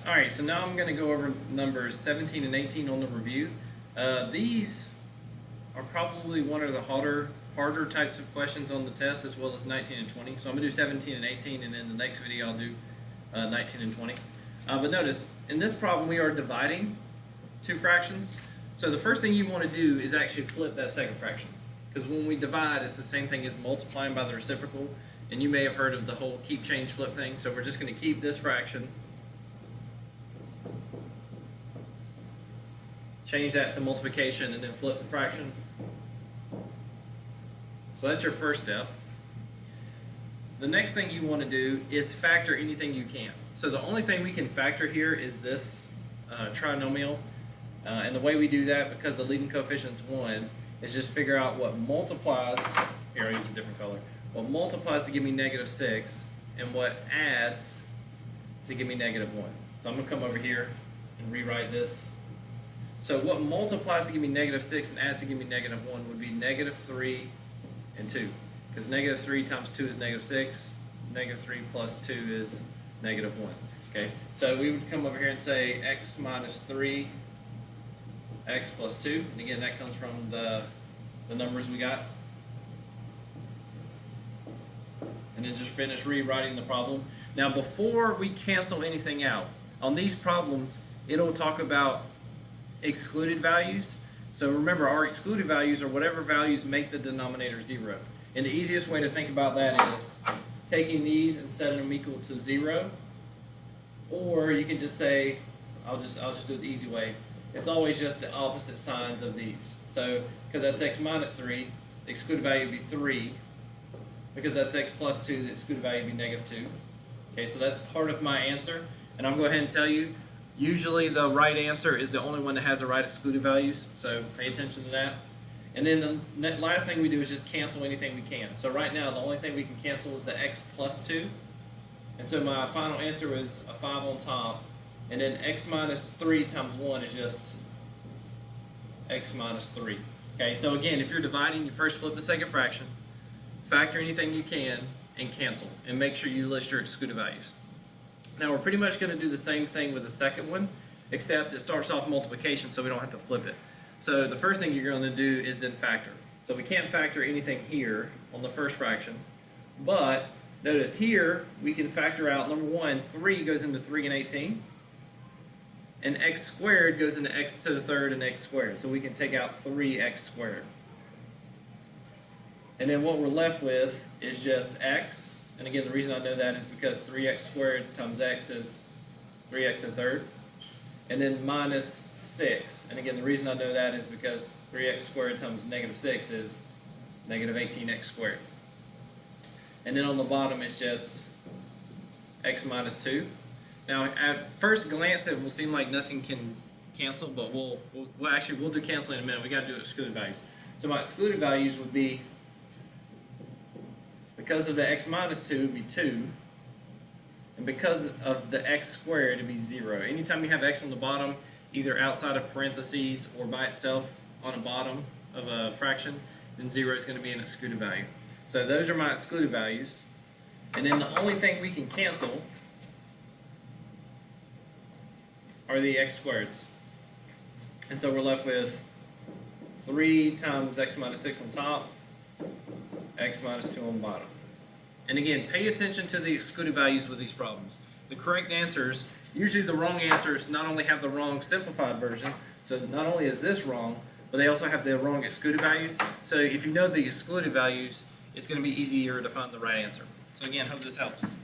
Alright, so now I'm going to go over numbers 17 and 18 on the review. These are probably one of the harder types of questions on the test, as well as 19 and 20. So I'm going to do 17 and 18, and in the next video I'll do 19 and 20. But notice, in this problem we are dividing two fractions. So the first thing you want to do is actually flip that second fraction. Because when we divide, it's the same thing as multiplying by the reciprocal. And you may have heard of the whole keep, change, flip thing. So we're just going to keep this fraction, change that to multiplication, and then flip the fraction. So that's your first step. The next thing you want to do is factor anything you can. So the only thing we can factor here is this trinomial. And the way we do that, because the leading coefficient is 1, is just figure out what multiplies, here I'll use a different color, what multiplies to give me -6 and what adds to give me -1. So I'm going to come over here and rewrite this. So what multiplies to give me -6 and adds to give me -1 would be -3 and 2. Because -3 times 2 is -6, -3 plus 2 is -1. Okay, so we would come over here and say x minus 3, x plus 2. And again, that comes from the numbers we got. And then just finish rewriting the problem. Now before we cancel anything out, on these problems, it'll talk about excluded values. So remember, our excluded values are whatever values make the denominator 0. And the easiest way to think about that is taking these and setting them equal to 0. Or you can just say, I'll just do it the easy way. It's always just the opposite signs of these. So, because that's x minus 3, the excluded value would be 3. Because that's x plus 2, the excluded value would be -2. Okay, so that's part of my answer. And I'll go ahead and tell you, usually the right answer is the only one that has the right excluded values. So pay attention to that. And then the last thing we do is just cancel anything we can. So right now, the only thing we can cancel is the x plus 2. And so my final answer was a 5 on top. And then x minus 3 times 1 is just x minus 3. Okay, so again, if you're dividing, you first flip the second fraction, factor anything you can, and cancel. And make sure you list your excluded values. Now we're pretty much going to do the same thing with the second one, except it starts off multiplication, so we don't have to flip it. So the first thing you're going to do is then factor. So we can't factor anything here on the first fraction, but notice here we can factor out, number 1, 3 goes into 3 and 18. And x squared goes into x to the third and x squared. So we can take out 3x squared. And then what we're left with is just x. And again, the reason I know that is because 3x squared times x is 3x to the third. And then minus 6. And again, the reason I know that is because 3x squared times -6 is -18x squared. And then on the bottom, it's just x minus 2. Now, at first glance, it will seem like nothing can cancel, but we'll do canceling in a minute. We got to do excluded values. So my excluded values would be, because of the x minus 2, it would be 2, and because of the x squared, it would be 0. Anytime you have x on the bottom, either outside of parentheses or by itself on the bottom of a fraction, then 0 is going to be an excluded value. So those are my excluded values. And then the only thing we can cancel are the x squareds. And so we're left with 3 times x minus 6 on top, x minus 2 on the bottom. And again, pay attention to the excluded values with these problems. The correct answers, usually the wrong answers not only have the wrong simplified version, so not only is this wrong, but they also have the wrong excluded values. So if you know the excluded values, it's going to be easier to find the right answer. So again, hope this helps.